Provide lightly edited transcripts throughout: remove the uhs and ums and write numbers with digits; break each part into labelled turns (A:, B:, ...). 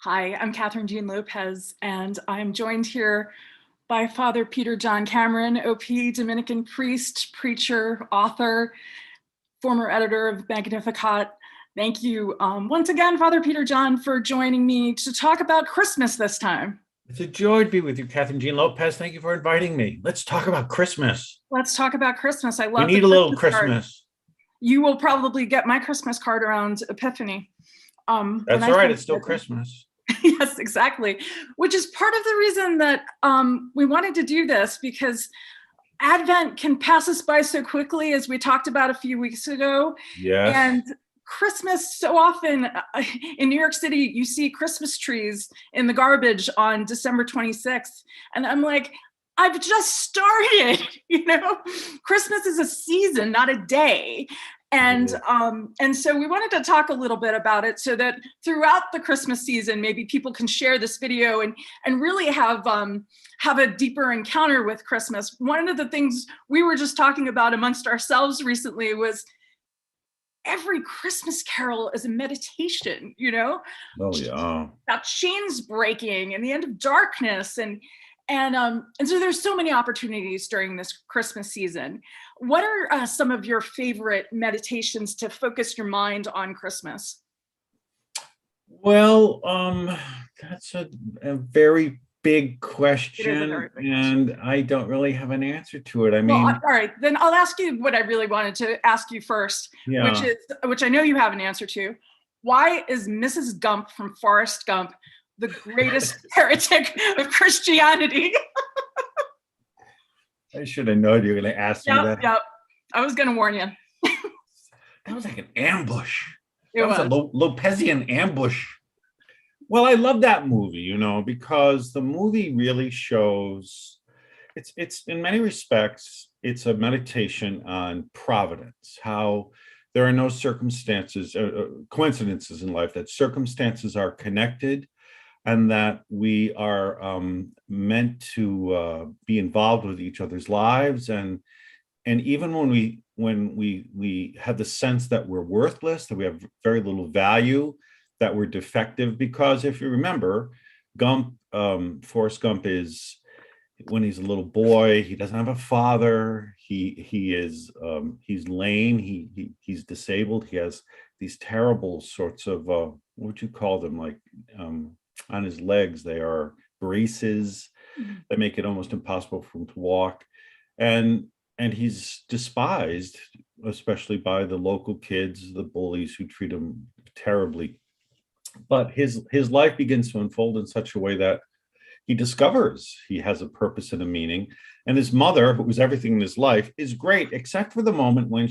A: Hi, I'm Catherine Jean Lopez, and I'm joined here by Father Peter John Cameron, OP, Dominican priest, preacher, author, former editor of Magnificat. Thank you once again, Father Peter John, for joining me to talk about Christmas this time.
B: It's a joy to be with you, Catherine Jean Lopez. Thank you for inviting me. Let's talk about Christmas.
A: Let's talk about Christmas. I
B: We
A: love the
B: need a little
A: Christmas card.
B: Christmas.
A: You will probably get my Christmas card around Epiphany.
B: That's all right. It's still Christmas.
A: Yes, exactly. Which is part of the reason that we wanted to do this, because Advent can pass us by so quickly, as we talked about a few weeks ago.
B: Yes.
A: And Christmas, so often in New York City, you see Christmas trees in the garbage on December 26th. And I'm like, I've just started, Christmas is a season, not a day. And so we wanted to talk a little bit about it, so that throughout the Christmas season, maybe people can share this video and really have a deeper encounter with Christmas. One of the things we were just talking about amongst ourselves recently was every Christmas carol is a meditation,
B: Oh yeah.
A: about chains breaking and the end of darkness, and so there's so many opportunities during this Christmas season. What are some of your favorite meditations to focus your mind on Christmas?
B: Well, that's a very big question,
A: It is a very big
B: and I don't really have an answer to it.
A: Well, all right, then I'll ask you what I really wanted to ask you first,
B: Yeah.
A: which I know you have an answer to. Why is Mrs. Gump from Forrest Gump the greatest heretic of Christianity?
B: I should have known you were going to ask me that.
A: Yep. I was going to warn you.
B: That was like an ambush.
A: It
B: was a Lopezian ambush. Well, I love that movie, because the movie really shows it's in many respects, it's a meditation on providence, how there are no circumstances, coincidences in life, that circumstances are connected, and that we are meant to be involved with each other's lives, and even when we have the sense that we're worthless, that we have very little value, that we're defective. Because if you remember, Forrest Gump is, when he's a little boy, he doesn't have a father. He's lame. He's disabled. He has these terrible sorts of what would you call them? Like on his legs, they are braces that make it almost impossible for him to walk, and he's despised, especially by the local kids, the bullies who treat him terribly. But his life begins to unfold in such a way that he discovers he has a purpose and a meaning. And his mother, who was everything in his life, is great, except for the moment when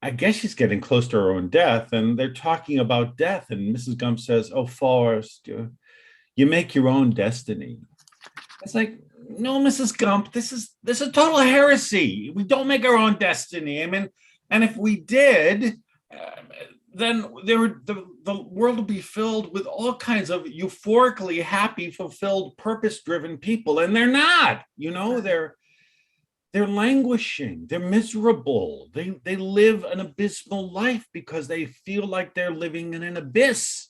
B: I guess she's getting close to her own death, and they're talking about death. And Mrs. Gump says, "Oh, Forrest, you make your own destiny." It's like, no, Mrs. Gump, this is total heresy. We don't make our own destiny. I mean, and if we did, then the world would be filled with all kinds of euphorically happy, fulfilled, purpose-driven people, and they're not. They're languishing. They're miserable. They live an abysmal life because they feel like they're living in an abyss.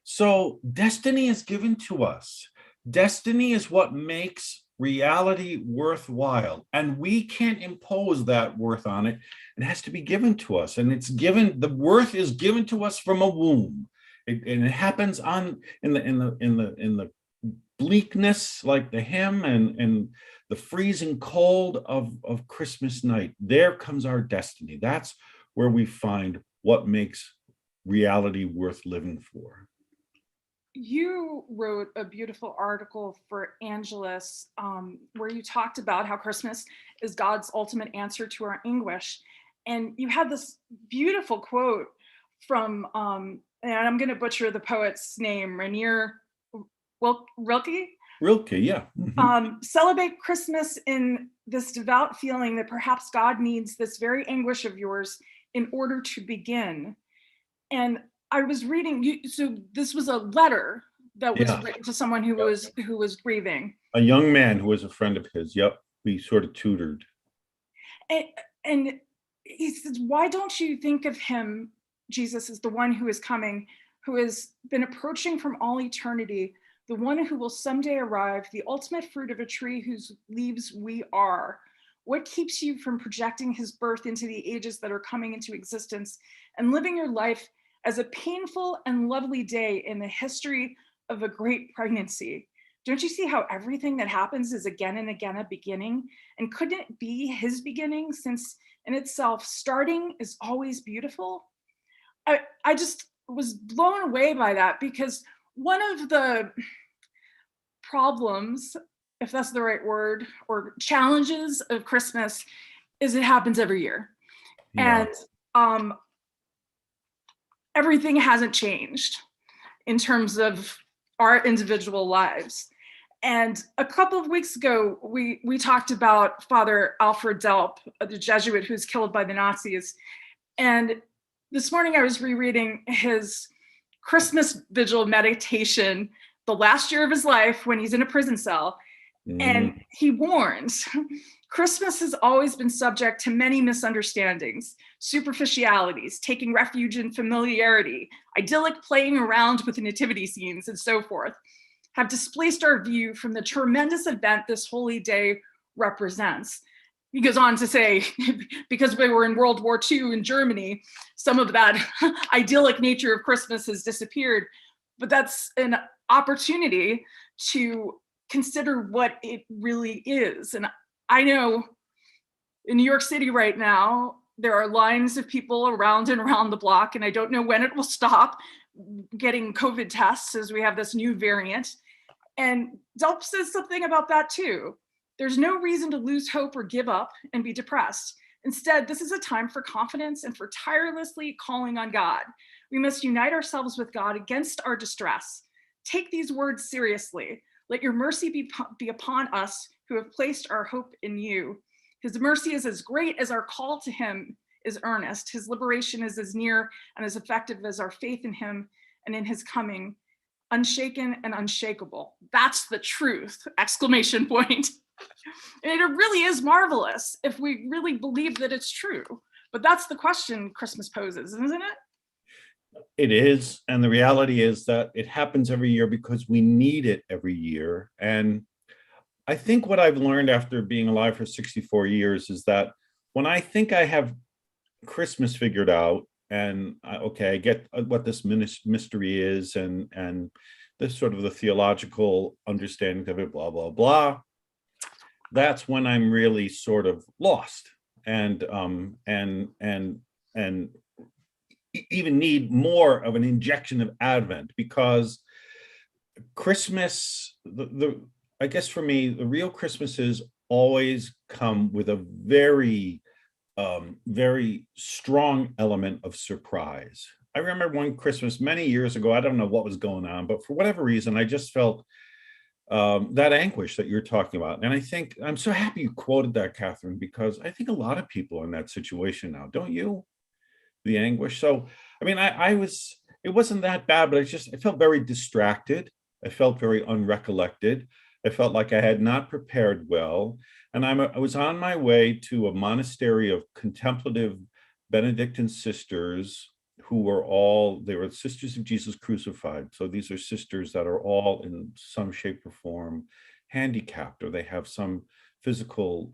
B: So destiny is given to us. Destiny is what makes reality worthwhile, and we can't impose that worth on it. It has to be given to us, and the worth is given to us from a womb. And it happens in the bleakness, like the hymn, and the freezing cold of Christmas night. There comes our destiny. That's where we find what makes reality worth living for.
A: You wrote a beautiful article for Angelus where you talked about how Christmas is God's ultimate answer to our anguish. And you had this beautiful quote from, and I'm going to butcher the poet's name, Rainier Rilke?
B: Rilke, yeah. Mm-hmm.
A: Celebrate Christmas in this devout feeling that perhaps God needs this very anguish of yours in order to begin. And I was reading you, so this was a letter that was written to someone who was grieving.
B: A young man who was a friend of his. Yep, we sort of tutored.
A: And he says, "Why don't you think of him, Jesus, as the one who is coming, who has been approaching from all eternity, the one who will someday arrive, the ultimate fruit of a tree whose leaves we are. What keeps you from projecting his birth into the ages that are coming into existence and living your life as a painful and lovely day in the history of a great pregnancy? Don't you see how everything that happens is again and again a beginning? And couldn't it be his beginning, since in itself, starting is always beautiful? I just was blown away by that, because one of the problems, if that's the right word, or challenges of Christmas is it happens every year.
B: Yeah.
A: And everything hasn't changed in terms of our individual lives. And a couple of weeks ago, we talked about Father Alfred Delp, the Jesuit who's killed by the Nazis. And this morning I was rereading his Christmas vigil meditation, the last year of his life when he's in a prison cell. And he warns, Christmas has always been subject to many misunderstandings, superficialities, taking refuge in familiarity, idyllic playing around with the nativity scenes, and so forth, have displaced our view from the tremendous event this holy day represents. He goes on to say, because we were in World War II in Germany, some of that idyllic nature of Christmas has disappeared, but that's an opportunity to consider what it really is. And I know in New York City right now, there are lines of people around and around the block, and I don't know when it will stop, getting COVID tests as we have this new variant. And Delp says something about that too. There's no reason to lose hope or give up and be depressed. Instead, this is a time for confidence and for tirelessly calling on God. We must unite ourselves with God against our distress. Take these words seriously. Let your mercy be upon us who have placed our hope in you. His mercy is as great as our call to him is earnest. His liberation is as near and as effective as our faith in him and in his coming, unshaken and unshakable. That's the truth, exclamation point. And it really is marvelous if we really believe that it's true. But that's the question Christmas poses, isn't it?
B: It is. And the reality is that it happens every year because we need it every year. And I think what I've learned after being alive for 64 years is that when I think I have Christmas figured out, and I get what this mystery is, and this sort of the theological understanding of it, blah, blah, blah, that's when I'm really sort of lost and even need more of an injection of Advent, because Christmas, I guess for me, the real Christmases always come with a very, very strong element of surprise. I remember one Christmas many years ago, I don't know what was going on, but for whatever reason, I just felt that anguish that you're talking about. And I think I'm so happy you quoted that, Catherine, because I think a lot of people are in that situation now, don't you? The anguish. So, I mean, it wasn't that bad, but I felt very distracted. I felt very unrecollected. I felt like I had not prepared well. And I was on my way to a monastery of contemplative Benedictine sisters who they were Sisters of Jesus Crucified. So these are sisters that are all in some shape or form handicapped, or they have some physical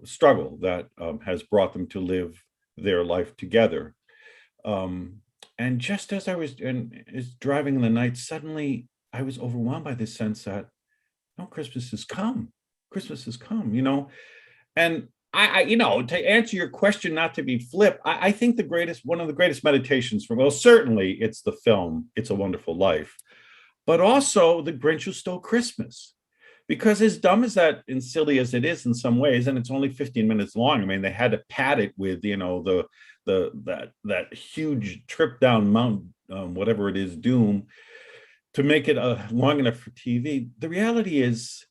B: struggle that has brought them to live their life together. And just as I was driving in the night, suddenly I was overwhelmed by this sense that, no, Christmas has come. Christmas has come, And I to answer your question, not to be flip, I think one of the greatest meditations certainly it's the film, It's a Wonderful Life, but also The Grinch Who Stole Christmas. Because as dumb as that and silly as it is in some ways, and it's only 15 minutes long. I mean, they had to pad it with, that huge trip down Mount, whatever it is, Doom, to make it long enough for TV. The reality is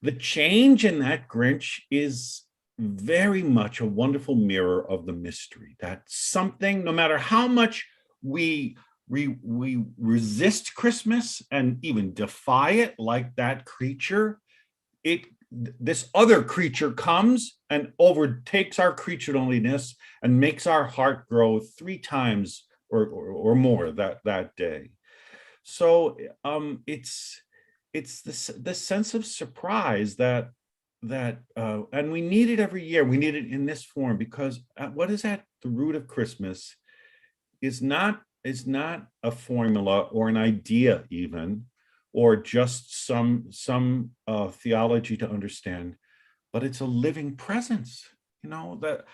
B: the change in that Grinch is very much a wonderful mirror of the mystery, that something, no matter how much we resist Christmas and even defy it, like that creature, this other creature comes and overtakes our creatureliness and makes our heart grow 3 times or more that day. So it's this sense of surprise that and we need it every year. We need it in this form, because what is at the root of Christmas is not a formula or an idea even, or just some theology to understand, but it's a living presence. That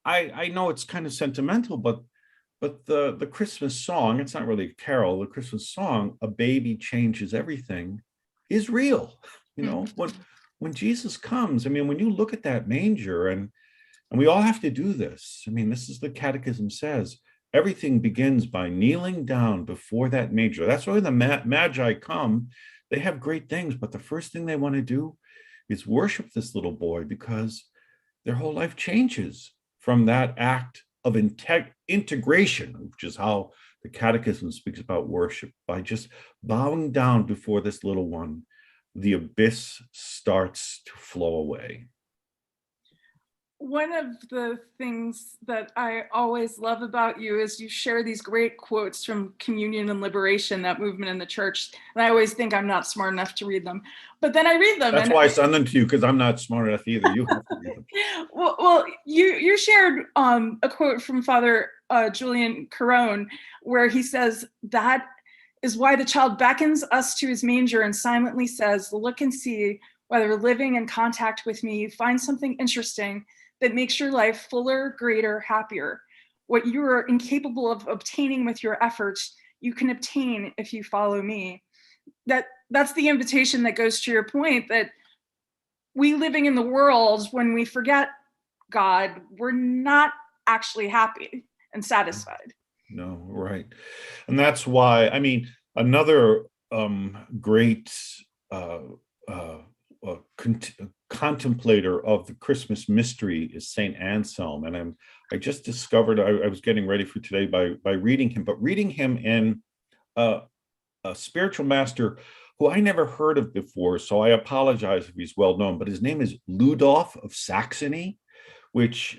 B: I know it's kind of sentimental, but the Christmas song, it's not really a carol, the Christmas song, "A baby changes everything," is real. When Jesus comes, I mean, when you look at that manger, and we all have to do this. I mean, this is the Catechism says, everything begins by kneeling down before that manger. That's why the Magi come. They have great things, but the first thing they want to do is worship this little boy, because their whole life changes from that act of integration, which is how the Catechism speaks about worship. By just bowing down before this little one, the abyss starts to flow away.
A: One of the things that I always love about you is you share these great quotes from Communion and Liberation, that movement in the church. And I always think I'm not smart enough to read them, but then I read them.
B: That's why I send them to you, because I'm not smart enough either. You have to read them.
A: Well, you shared a quote from Father Julian Carone, where he says, "That is why the child beckons us to his manger and silently says, 'Look and see whether living in contact with me, you find something interesting that makes your life fuller, greater, happier. What you are incapable of obtaining with your efforts, you can obtain if you follow me.'" That's the invitation that goes to your point, that we living in the world, when we forget God, we're not actually happy and satisfied.
B: No, right. And that's why, I mean, another great contemplator of the Christmas mystery is Saint Anselm. And I just discovered, I was getting ready for today by reading him, but reading him in a spiritual master who I never heard of before, so I apologize if he's well known, but his name is Ludolf of Saxony, which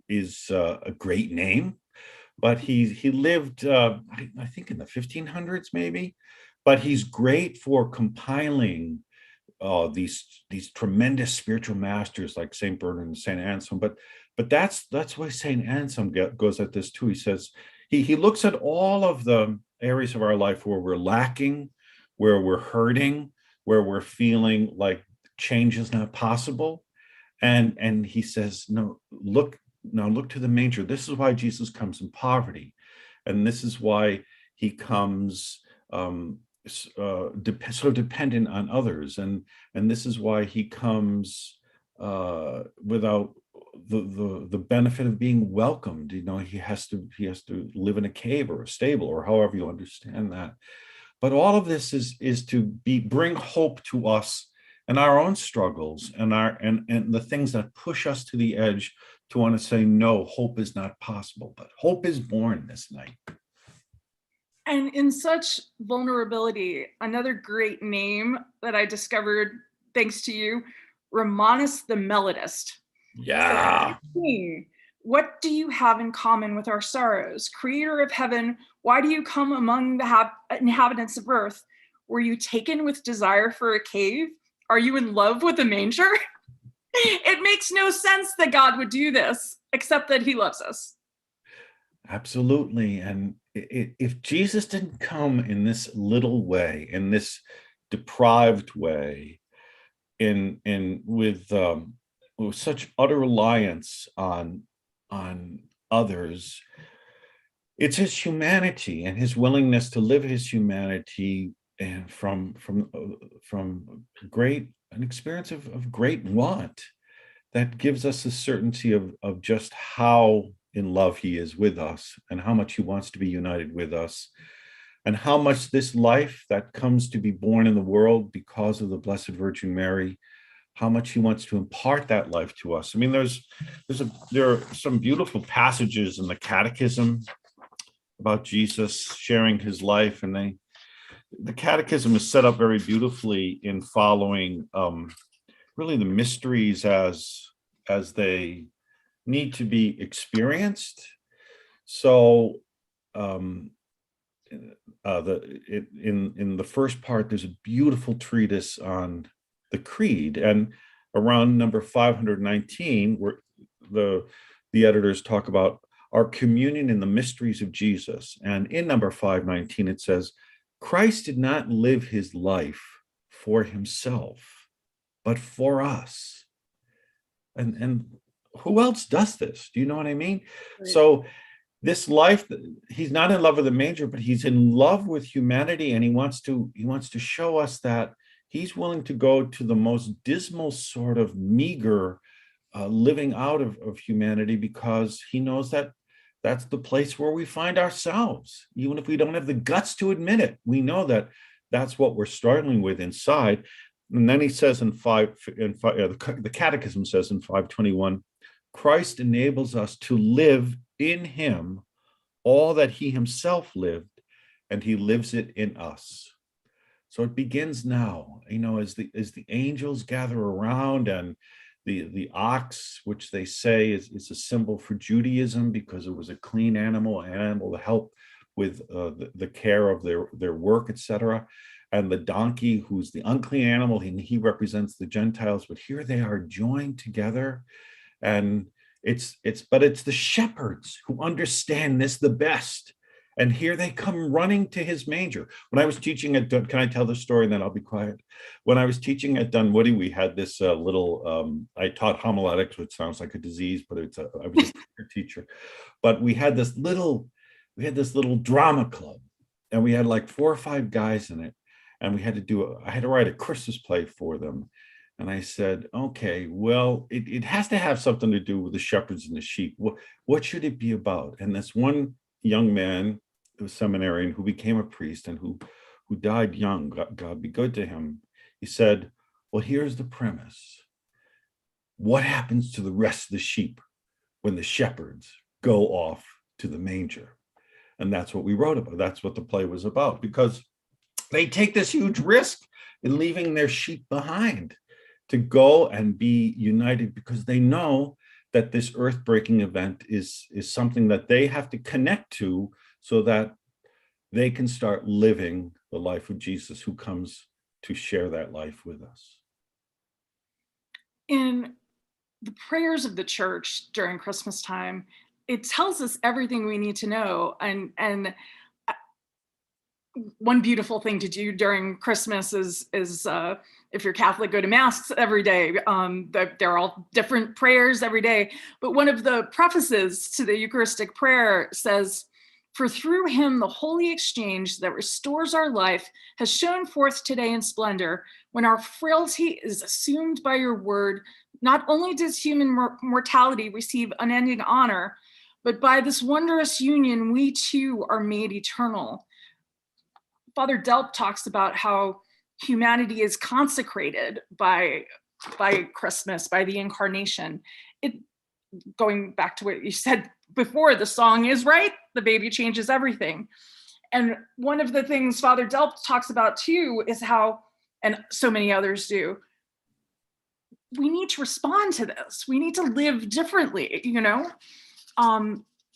B: is a great name. But he lived, I think, in the 1500s maybe. But he's great for compiling these tremendous spiritual masters like Saint Bernard and Saint Anselm. But that's why Saint Anselm goes at this too. He says he looks at all of the areas of our life where we're lacking, where we're hurting, where we're feeling like change is not possible, and he says, no, look to the manger. This is why Jesus comes in poverty, and this is why he comes so dependent on others, and this is why he comes without the benefit of being welcomed. He has to live in a cave or a stable, or however you understand that. But all of this is to bring hope to us and our own struggles and the things that push us to the edge, to want to say, no, hope is not possible, but hope is born this night.
A: And in such vulnerability, another great name that I discovered thanks to you, Romanus the Melodist.
B: Yeah.
A: So, what do you have in common with our sorrows? Creator of heaven, why do you come among the inhabitants of earth? Were you taken with desire for a cave? Are you in love with a manger? It makes no sense that God would do this, except that he loves us.
B: Absolutely. And if Jesus didn't come in this little way, in this deprived way, with such utter reliance on others, it's his humanity and his willingness to live his humanity, and from an experience of great want, that gives us a certainty of just how in love he is with us, and how much he wants to be united with us, and how much this life that comes to be born in the world because of the Blessed Virgin Mary, how much he wants to impart that life to us. I mean, there are some beautiful passages in the Catechism about Jesus sharing his life, and the Catechism is set up very beautifully in following really the mysteries as they need to be experienced. So um, in the first part, there's a beautiful treatise on the creed, and around number 519, where the editors talk about our communion in the mysteries of Jesus. And in number 519, it says, Christ did not live his life for himself, but for us. And who else does this? Do you know what I mean? Right. So this life, he's not in love with the manger, but he's in love with humanity, and he wants to show us that he's willing to go to the most dismal sort of meager living out of humanity, because he knows that that's the place where we find ourselves, even if we don't have the guts to admit it. We know that that's what we're struggling with inside. And then he says the Catechism says in 521, Christ enables us to live in him all that he himself lived, and he lives it in us. So it begins now, as the angels gather around, and the ox, which they say is a symbol for Judaism, because it was a clean animal to help with the care of their work, etc. And the donkey, who's the unclean animal, he represents the Gentiles. But here they are joined together, and it's the shepherds who understand this the best. And here they come running to his manger. When I was teaching at, can I tell the story and then I'll be quiet? When I was teaching at Dunwoody, we had this I taught homiletics, which sounds like a disease, but I was a teacher. But we had this little drama club, and we had like 4 or 5 guys in it. And I had to write a Christmas play for them. And I said, okay, well, it has to have something to do with the shepherds and the sheep. What should it be about? And this one young man, a seminarian who became a priest and who died young, God be good to him, he said, well, here's the premise. What happens to the rest of the sheep when the shepherds go off to the manger? And that's what we wrote about. That's what the play was about, because they take this huge risk in leaving their sheep behind to go and be united, because they know that this earth-breaking event is something that they have to connect to, so that they can start living the life of Jesus, who comes to share that life with us.
A: In the prayers of the church during Christmas time, it tells us everything we need to know. And one beautiful thing to do during Christmas is if you're Catholic, go to Mass every day. They're all different prayers every day. But one of the prefaces to the Eucharistic prayer says, for through him the holy exchange that restores our life has shone forth today in splendor, when our frailty is assumed by your word. Not only does human mortality receive unending honor, but by this wondrous union, we too are made eternal. Father Delp talks about how humanity is consecrated by Christmas, by the incarnation. Going back to what you said before, the song is right, the baby changes everything. And one of the things Father Delp talks about too is how, and so many others do, we need to respond to this. We need to live differently,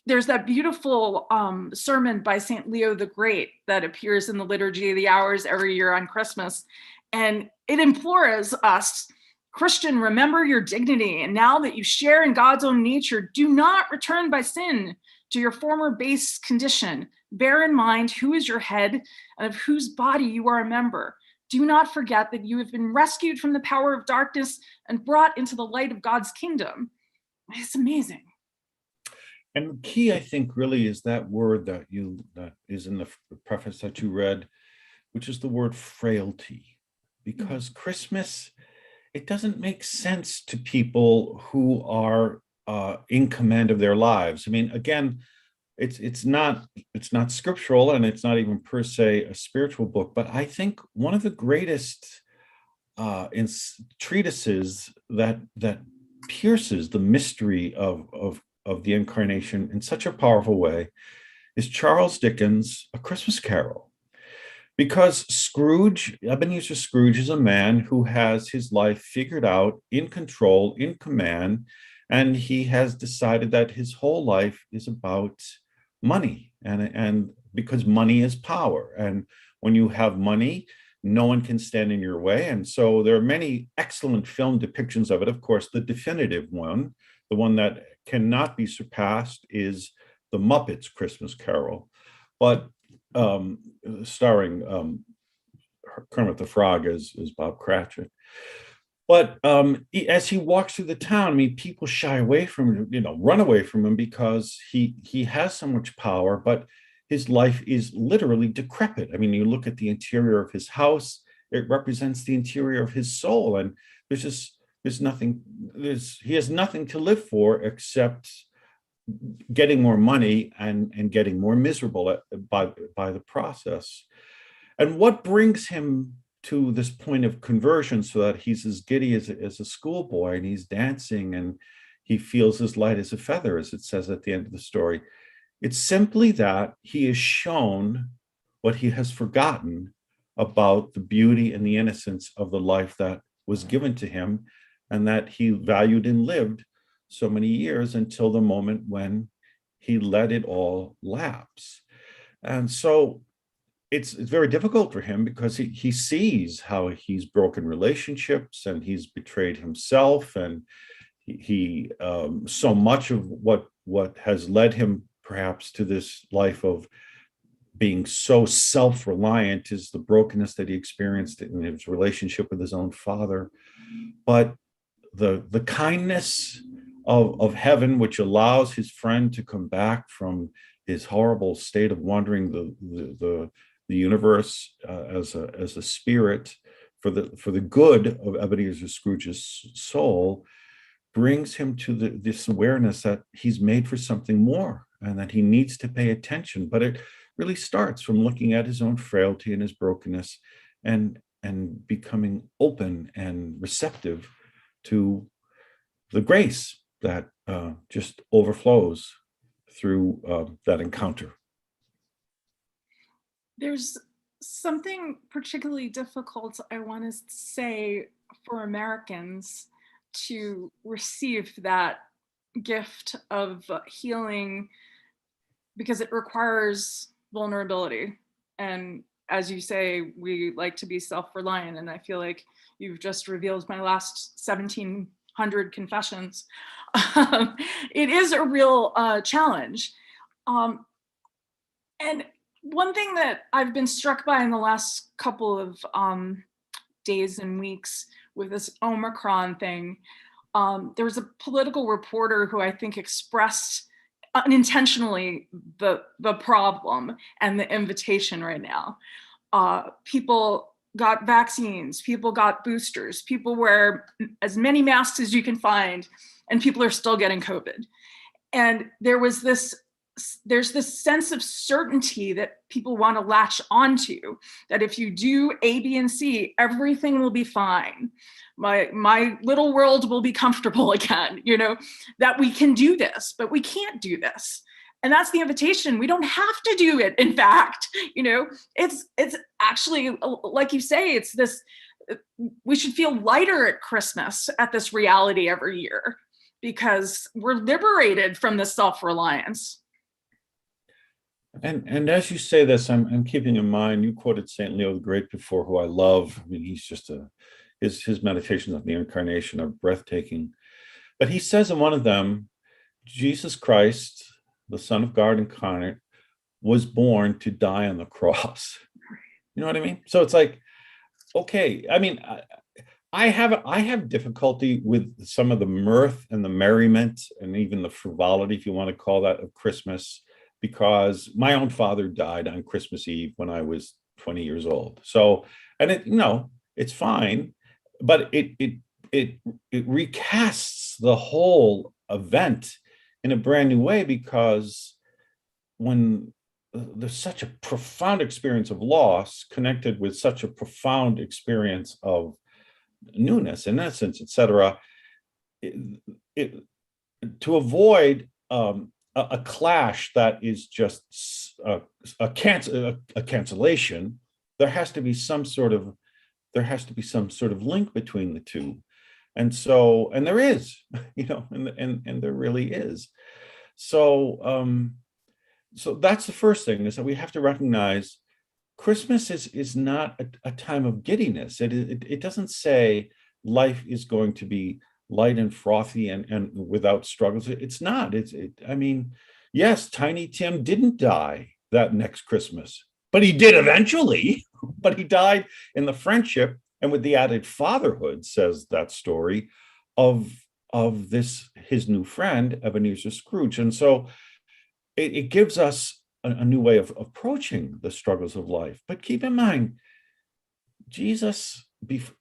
A: There's that beautiful sermon by St. Leo the Great that appears in the Liturgy of the Hours every year on Christmas. And it implores us, Christian, remember your dignity. And now that you share in God's own nature, do not return by sin to your former base condition. Bear in mind who is your head and of whose body you are a member. Do not forget that you have been rescued from the power of darkness and brought into the light of God's kingdom. It's amazing.
B: And the key, I think, really is that word that is in the preface that you read, which is the word frailty. Because Christmas, it doesn't make sense to people who are in command of their lives. I mean, again, it's not scriptural, and it's not even per se a spiritual book. But I think one of the greatest treatises that pierces the mystery of the incarnation in such a powerful way is Charles Dickens' A Christmas Carol. Because Scrooge, Ebenezer Scrooge, is a man who has his life figured out, in control, in command, and he has decided that his whole life is about money, and because money is power, and when you have money, no one can stand in your way. And so there are many excellent film depictions of it. Of course, the definitive one, the one that cannot be surpassed, is the Muppets Christmas Carol, but starring Kermit the Frog as Bob Cratchit. But as he walks through the town, I mean, people shy away from him, run away from him, because he has so much power, but his life is literally decrepit. I mean, you look at the interior of his house; it represents the interior of his soul, and there's nothing. He has nothing to live for except getting more money and getting more miserable by the process. And what brings him to this point of conversion, so that he's as giddy as a schoolboy, and he's dancing, and he feels as light as a feather, as it says at the end of the story? It's simply that he is shown what he has forgotten about the beauty and the innocence of the life that was given to him, and that he valued and lived so many years, until the moment when he let it all lapse. And so it's very difficult for him, because he sees how he's broken relationships, and he's betrayed himself, and he so much of what has led him perhaps to this life of being so self-reliant is the brokenness that he experienced in his relationship with his own father. But the kindness of heaven, which allows his friend to come back from his horrible state of wandering the universe as a spirit for the good of Ebenezer Scrooge's soul, brings him to this awareness that he's made for something more, and that he needs to pay attention. But it really starts from looking at his own frailty and his brokenness, and becoming open and receptive to the grace that just overflows through that encounter.
A: There's something particularly difficult, I want to say, for Americans to receive that gift of healing, because it requires vulnerability. And as you say, we like to be self-reliant, and I feel like you've just revealed my last 1,700 confessions. It is a real challenge. And one thing that I've been struck by in the last couple of days and weeks with this Omicron thing, there was a political reporter who I think expressed unintentionally the problem and the invitation right now. People got vaccines, people got boosters, people wear as many masks as you can find, and people are still getting COVID. And there's this sense of certainty that people want to latch onto, that if you do A, B, and C, everything will be fine. My little world will be comfortable again, that we can do this, but we can't do this. And that's the invitation. We don't have to do it. In fact, it's actually, like you say, it's this, we should feel lighter at Christmas at this reality every year, because we're liberated from this self-reliance.
B: And as you say this, I'm keeping in mind, you quoted Saint Leo the Great before, who I love. I mean, he's just his meditations on the incarnation are breathtaking. But he says in one of them, Jesus Christ, the Son of God incarnate, was born to die on the cross. You know what I mean? So it's like, okay, I mean, I have difficulty with some of the mirth and the merriment and even the frivolity, if you want to call that, of Christmas, because my own father died on Christmas Eve when I was 20 years old. So, and it's fine, but it recasts the whole event in a brand new way, because when there's such a profound experience of loss connected with such a profound experience of newness, innocence, etc., to avoid a clash that is just a cancellation, there has to be some sort of link between the two. And so, and there is, and there really is. So So that's the first thing, is that we have to recognize Christmas is not a time of giddiness. It doesn't say life is going to be light and frothy and without struggles. It's not. I mean, yes, Tiny Tim didn't die that next Christmas, but he did eventually. But he died in the friendship and with the added fatherhood, says that story, of this his new friend Ebenezer Scrooge. And so it gives us a new way of approaching the struggles of life. But keep in mind, Jesus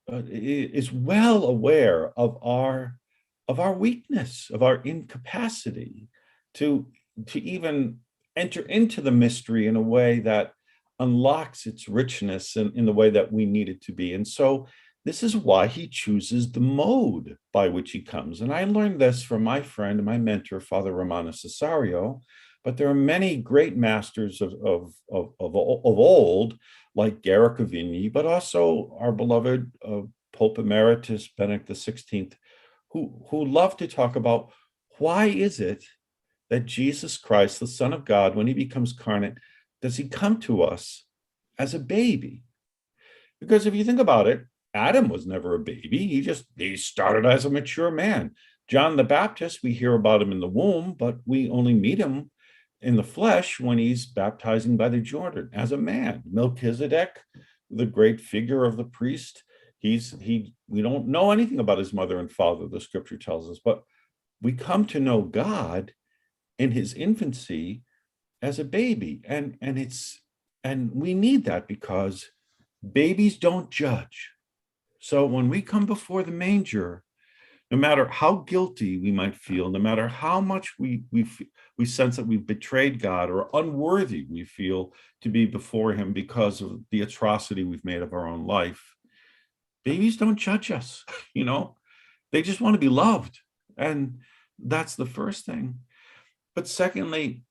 B: is well aware of our weakness, of our incapacity to even enter into the mystery in a way that unlocks its richness in the way that we need it to be. And so this is why he chooses the mode by which he comes. And I learned this from my friend and my mentor, Father Romano Cesario. But there are many great masters of old, like Garrick of Vigny, but also our beloved Pope Emeritus Benedict XVI, who love to talk about why is it that Jesus Christ, the Son of God, when he becomes incarnate, does he come to us as a baby? Because if you think about it, Adam was never a baby. He started as a mature man. John the Baptist, we hear about him in the womb, but we only meet him in the flesh when he's baptizing by the Jordan as a man. Melchizedek, the great figure of the priest, we don't know anything about his mother and father, the scripture tells us, but we come to know God in his infancy as a baby. And we need that because babies don't judge. So when we come before the manger, no matter how guilty we might feel, no matter how much we sense that we've betrayed God, or unworthy we feel to be before him because of the atrocity we've made of our own life, babies don't judge us. They just want to be loved. And that's the first thing. But secondly,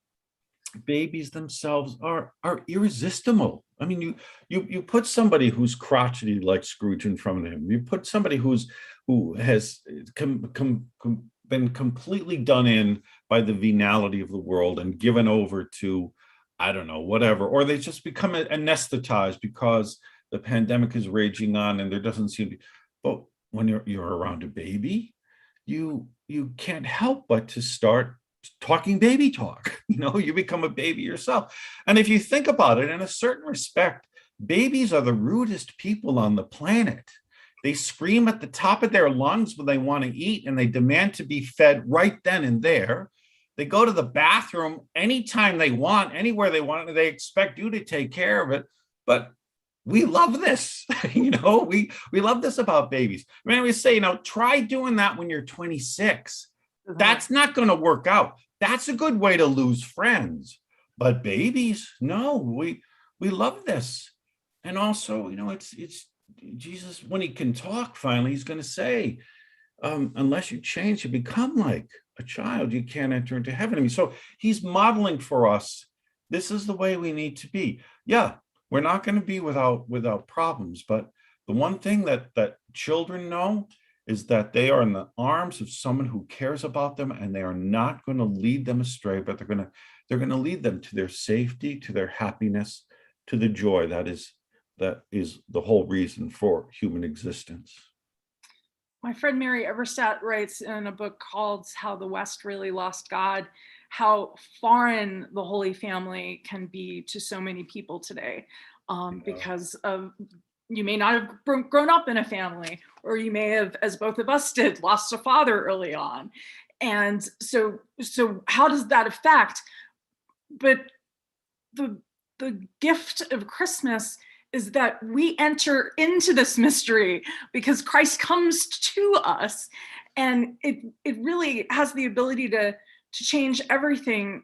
B: babies themselves are irresistible. I mean, you put somebody who's crotchety like Scrooge in front of him. You put somebody who has been completely done in by the venality of the world and given over to, I don't know, whatever, or they just become anesthetized because the pandemic is raging on and there doesn't seem to be. But when you're around a baby, you can't help but to start talking baby talk. You become a baby yourself. And if you think about it, in a certain respect, babies are the rudest people on the planet. They scream at the top of their lungs when they want to eat, and they demand to be fed right then and there. They go to the bathroom anytime they want, anywhere they want, and they expect you to take care of it. But we love this. We love this about babies. I mean, we say, try doing that when you're 26. That's not going to work out. That's a good way to lose friends. But babies, no, we love this. And also, it's Jesus, when he can talk finally, he's going to say, unless you change to become like a child, you can't enter into heaven. I mean, so he's modeling for us, this is the way we need to be. Yeah, we're not going to be without problems, but the one thing that children know is that they are in the arms of someone who cares about them, and they are not going to lead them astray, but they're going to lead them to their safety, to their happiness, to the joy that is the whole reason for human existence.
A: My friend Mary Eberstadt writes in a book called How the West Really Lost God, how foreign the Holy Family can be to so many people today, because of, you may not have grown up in a family, or you may have, as both of us did, lost a father early on. And so how does that affect? But the gift of Christmas is that we enter into this mystery because Christ comes to us, and it really has the ability to change everything.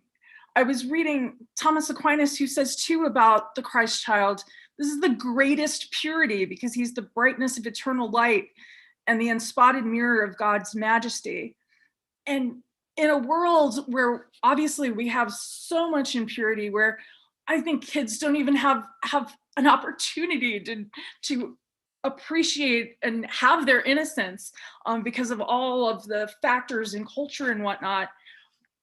A: I was reading Thomas Aquinas, who says too about the Christ child, this is the greatest purity because he's the brightness of eternal light and the unspotted mirror of God's majesty. And in a world where obviously we have so much impurity, where I think kids don't even have an opportunity to appreciate and have their innocence, because of all of the factors in culture and whatnot.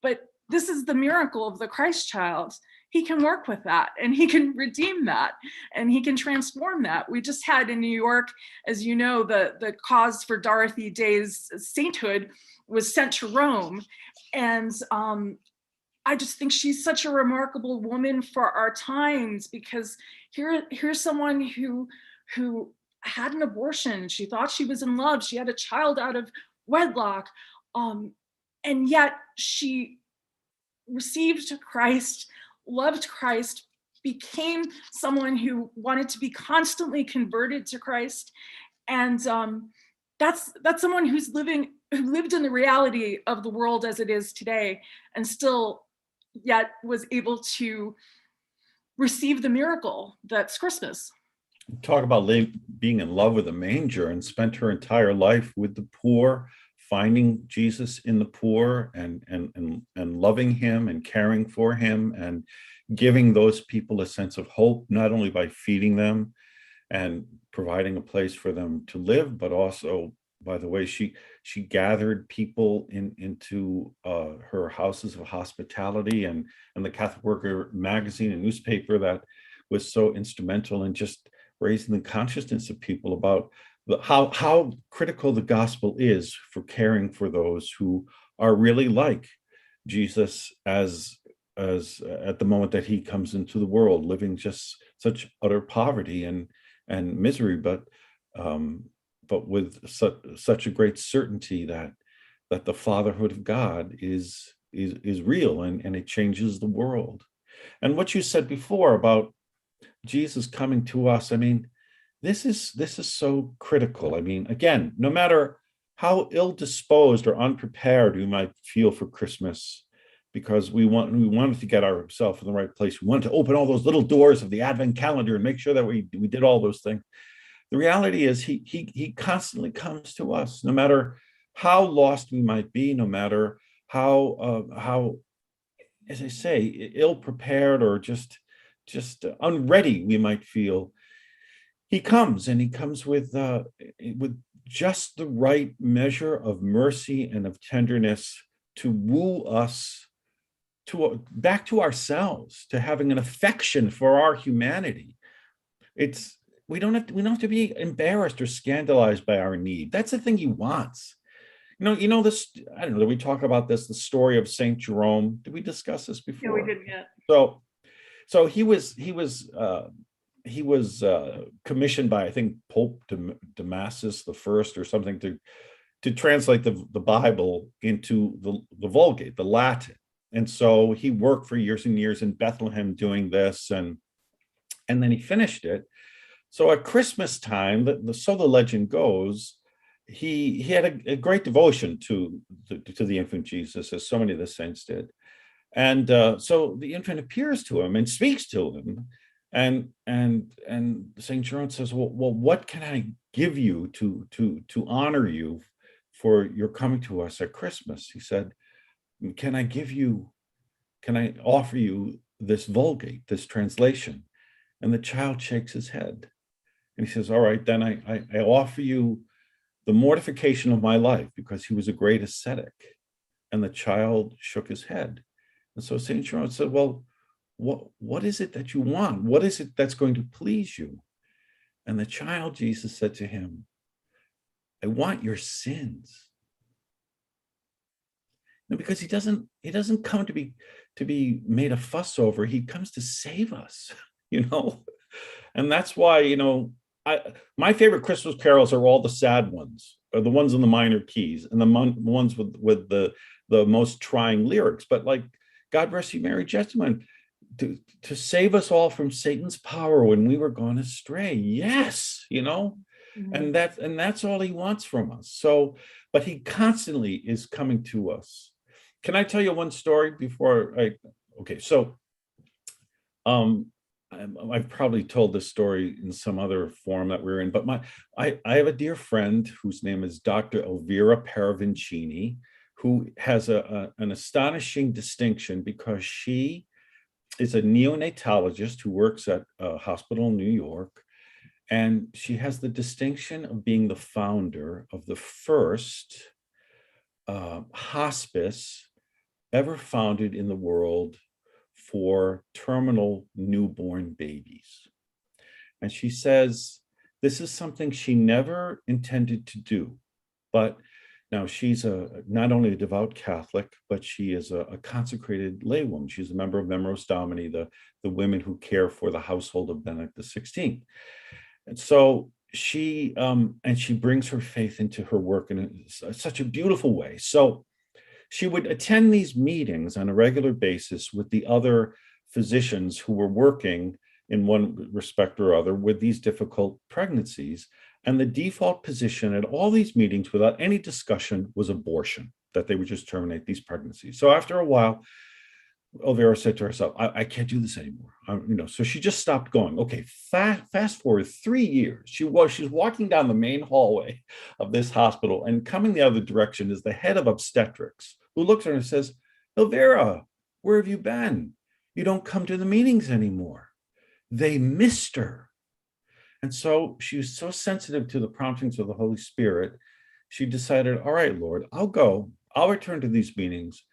A: But this is the miracle of the Christ child. He can work with that, and he can redeem that, and he can transform that. We just had in New York, as you know, the cause for Dorothy Day's sainthood was sent to Rome. And I just think she's such a remarkable woman for our times, because here's someone who had an abortion. She thought she was in love. She had a child out of wedlock. And yet she received Christ, loved Christ, became someone who wanted to be constantly converted to Christ. And that's someone who lived in the reality of the world as it is today, and still yet was able to receive the miracle that's Christmas.
B: Talk about being in love with a manger, and spent her entire life with the poor, finding Jesus in the poor, and loving him and caring for him, and giving those people a sense of hope, not only by feeding them and providing a place for them to live, but also, by the way, she gathered people into her houses of hospitality, and the Catholic Worker magazine and newspaper that was so instrumental in just raising the consciousness of people about how critical the gospel is for caring for those who are really like Jesus as at the moment that he comes into the world, living just such utter poverty and misery, but with such a great certainty that the fatherhood of God is real, and it changes the world. And what you said before about Jesus coming to us, I mean, this is so critical. I mean, again, no matter how ill-disposed or unprepared we might feel for Christmas, because we wanted to get ourselves in the right place, we wanted to open all those little doors of the Advent calendar and make sure that we did all those things. The reality is he constantly comes to us, no matter how lost we might be, no matter how, as I say, ill-prepared or just unready we might feel. He comes, and he comes with just the right measure of mercy and of tenderness to woo us back to ourselves, to having an affection for our humanity. We don't have to be embarrassed or scandalized by our need. That's the thing he wants. You know this. I don't know. Did we talk about this? The story of Saint Jerome. Did we discuss this before?
A: Yeah, we didn't yet.
B: So he was commissioned by, I think, Pope Damasus the First or something, to translate the Bible into the Vulgate, the Latin. And so he worked for years and years in Bethlehem doing this, and then he finished it. So at Christmas time, so the legend goes, he had a great devotion to the infant Jesus, as so many of the saints did. And so the infant appears to him and speaks to him, and Saint Jerome says, well, what can I give you to honor you for your coming to us at Christmas? He said, can I offer you this Vulgate, this translation? And the child shakes his head, and he says, all right, then I offer you the mortification of my life, because he was a great ascetic. And the child shook his head. And so Saint Jerome said, well, what is it that you want? What is it that's going to please you? And the child, Jesus said to him, I want your sins. And because he doesn't come to be made a fuss over. He comes to save us, And that's why, my favorite Christmas carols are all the sad ones, or the ones in the minor keys, and the ones with the most trying lyrics. But like, God rest you, Merry Gentlemen, to save us all from Satan's power when we were gone astray. Yes, mm-hmm. and that's all he wants from us. So, but he constantly is coming to us. Can I tell you one story before okay, so I've probably told this story in some other form that we're in, but I have a dear friend whose name is Dr. Elvira Perovincini, who has an astonishing distinction, because she is a neonatologist who works at a hospital in New York, and she has the distinction of being the founder of the first hospice ever founded in the world for terminal newborn babies. And she says this is something she never intended to do. But now she's not only a devout Catholic, but she is a consecrated laywoman. She's a member of Membros Domini, the women who care for the household of Benedict XVI. And so she brings her faith into her work in such a beautiful way. So she would attend these meetings on a regular basis with the other physicians who were working in one respect or other with these difficult pregnancies. And the default position at all these meetings without any discussion was abortion, that they would just terminate these pregnancies. So after a while, Elvira said to herself, I can't do this anymore. So she just stopped going. Okay, fast forward 3 years. She's walking down the main hallway of this hospital, and coming the other direction is the head of obstetrics, who looks at her and says, Elvira, where have you been? You don't come to the meetings anymore. They missed her. And so she was so sensitive to the promptings of the Holy Spirit, she decided, all right, Lord, I'll go. I'll return to these meetings,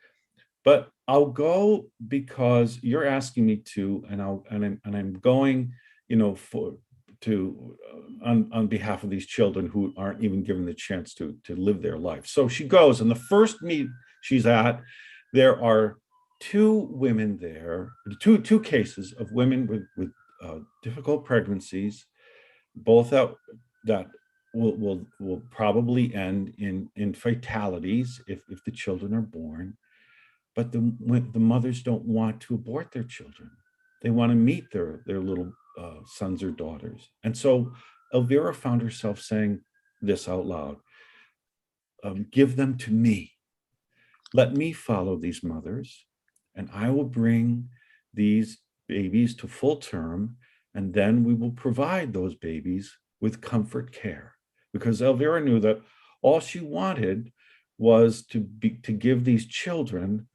B: but I'll go because you're asking me to, and I'm going, on behalf of these children who aren't even given the chance to live their life. So she goes, and the first meet she's at, there are two women there, two cases of women with difficult pregnancies, both that will probably end in fatalities if the children are born. But the mothers don't want to abort their children. They want to meet their little sons or daughters. And so Elvira found herself saying this out loud, give them to me. Let me follow these mothers, and I will bring these babies to full term, and then we will provide those babies with comfort care. Because Elvira knew that all she wanted was to give these children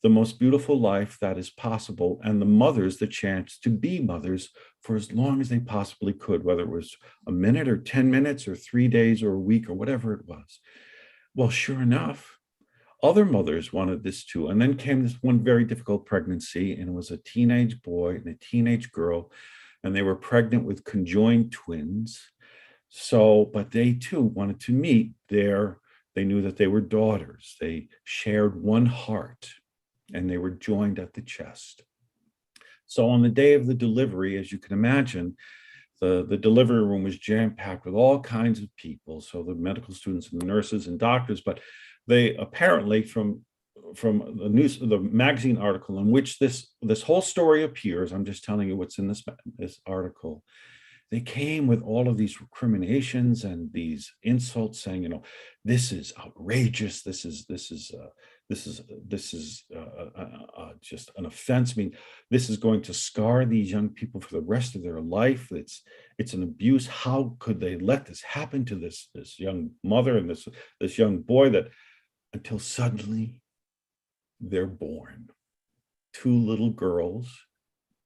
B: the most beautiful life that is possible, and the mothers the chance to be mothers for as long as they possibly could, whether it was a minute or 10 minutes or 3 days or a week or whatever it was. Well, sure enough, other mothers wanted this too. And then came this one very difficult pregnancy, and it was a teenage boy and a teenage girl, and they were pregnant with conjoined twins. So, but they too wanted to meet they knew that they were daughters. They shared one heart, and they were joined at the chest. So on the day of the delivery, as you can imagine, the delivery room was jam-packed with all kinds of people. So the medical students and the nurses and doctors, but they apparently from the magazine article in which this whole story appears, I'm just telling you what's in this article, they came with all of these recriminations and these insults saying, this is outrageous. This is just an offense. I mean, this is going to scar these young people for the rest of their life. It's an abuse. How could they let this happen to this young mother and this young boy, that until suddenly they're born. Two little girls,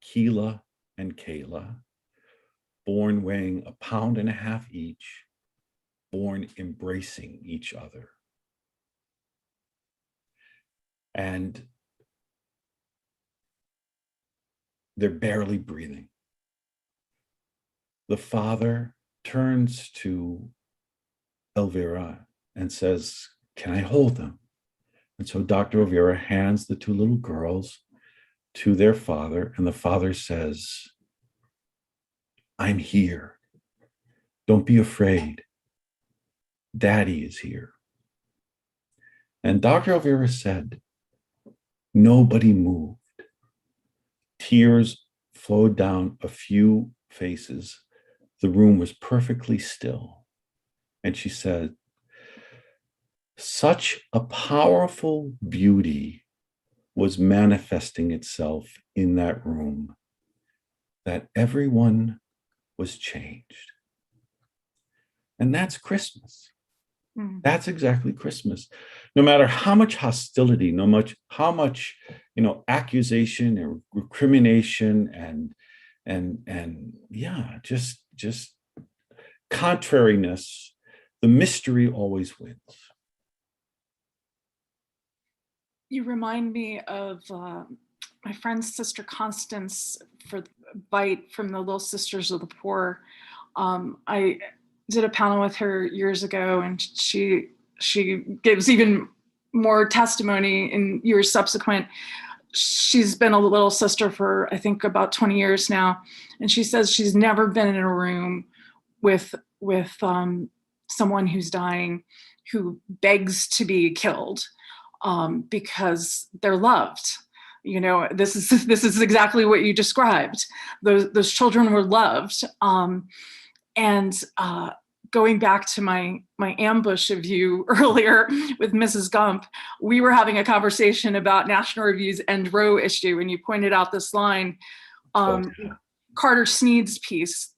B: Keela and Kayla, born weighing 1.5 pounds each, born embracing each other. And they're barely breathing. The father turns to Elvira and says, can I hold them? And so Dr. Elvira hands the two little girls to their father, and the father says, I'm here. Don't be afraid. Daddy is here. And Dr. Elvira said, nobody moved. Tears flowed down a few faces. The room was perfectly still. And she said, such a powerful beauty was manifesting itself in that room that everyone was changed. And that's Christmas. That's exactly Christmas. No matter how much hostility, how much accusation and recrimination and just contrariness, the mystery always wins.
A: You remind me of my friend's sister Constance for Bite from the Little Sisters of the Poor. I did a panel with her years ago, and she gives even more testimony in years subsequent. She's been a little sister for I think about 20 years now, and she says she's never been in a room with someone who's dying who begs to be killed because they're loved. You know, this is exactly what you described. Those children were loved, and going back to my ambush of you earlier with Mrs. Gump, we were having a conversation about National Review's End Row issue, and you pointed out this line, Carter Sneed's piece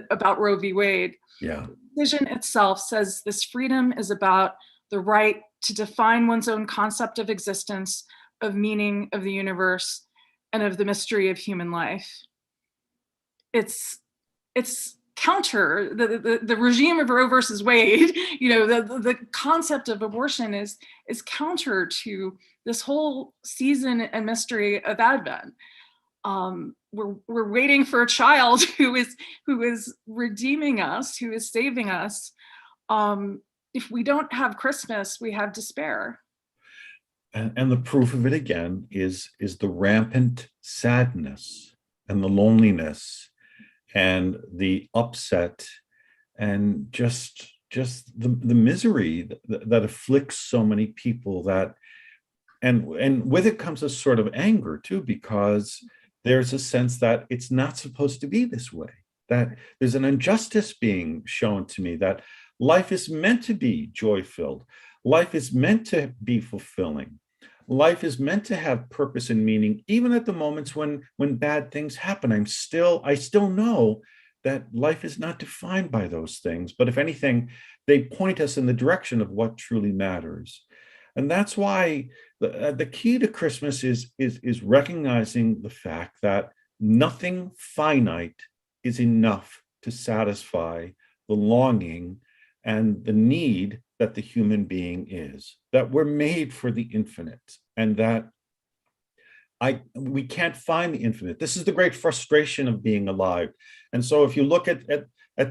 A: about Roe v. Wade.
B: Yeah.
A: The decision itself says this freedom is about the right to define one's own concept of existence, of meaning of the universe, and of the mystery of human life. It's counter the regime of Roe versus Wade. You know, the concept of abortion is counter to this whole season and mystery of Advent. We're waiting for a child who is redeeming us, who is saving us. If we don't have Christmas, we have despair.
B: And the proof of it again is the rampant sadness and the loneliness and the upset and just the misery that afflicts so many people, that and with it comes a sort of anger too, because there's a sense that it's not supposed to be this way, that there's an injustice being shown to me, that life is meant to be joy-filled. Life is meant to be fulfilling. Life is meant to have purpose and meaning, even at the moments when bad things happen. I still know that life is not defined by those things, but if anything, they point us in the direction of what truly matters. And that's why the key to Christmas is recognizing the fact that nothing finite is enough to satisfy the longing and the need that the human being is, that we're made for the infinite, and that we can't find the infinite. This is the great frustration of being alive. And so if you look at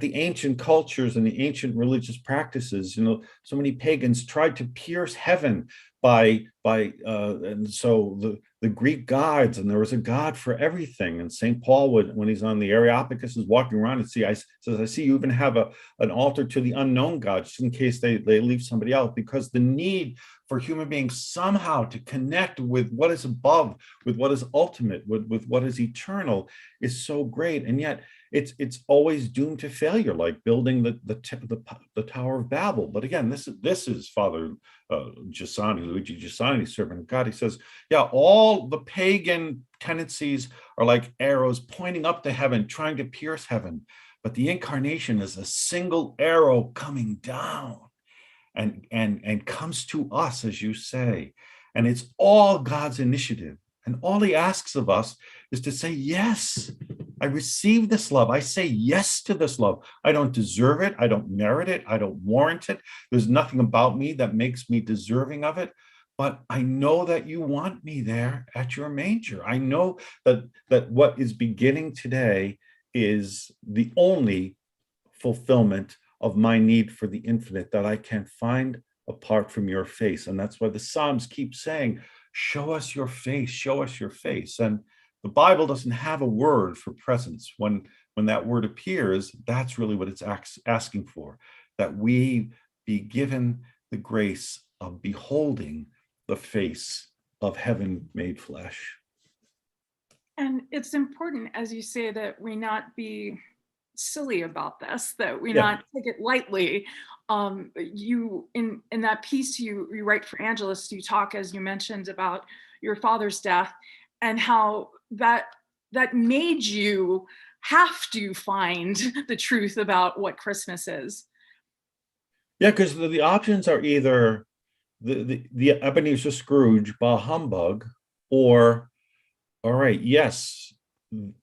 B: the ancient cultures and the ancient religious practices, you know, so many pagans tried to pierce heaven and so the Greek gods, and there was a god for everything. And St. Paul when he's on the Areopagus is walking around and says, I see you even have an altar to the unknown god, just in case they leave somebody out, because the need for human beings somehow to connect with what is above, with what is ultimate, with what is eternal is so great. And yet it's always doomed to failure, like building the Tower of Babel. But again, this is Father Luigi Giussani, servant of God. He says, yeah, all the pagan tendencies are like arrows pointing up to heaven, trying to pierce heaven. But the incarnation is a single arrow coming down and comes to us, as you say. And it's all God's initiative. And all he asks of us is to say, yes, I receive this love. I say yes to this love. I don't deserve it. I don't merit it. I don't warrant it. There's nothing about me that makes me deserving of it. But I know that you want me there at your manger. I know that what is beginning today is the only fulfillment of my need for the infinite that I can find apart from your face. And that's why the Psalms keep saying, show us your face, show us your face. And the Bible doesn't have a word for presence. When that word appears, that's really what it's asking for, that we be given the grace of beholding the face of heaven made flesh.
A: And it's important, as you say, that we not be silly about this, that we
B: Yeah.
A: not take it lightly. You in that piece you write for Angelus, you talk, as you mentioned, about your father's death and how that made you have to find the truth about what Christmas is.
B: Yeah, because the options are either the Ebenezer Scrooge, bah humbug, or, all right, yes,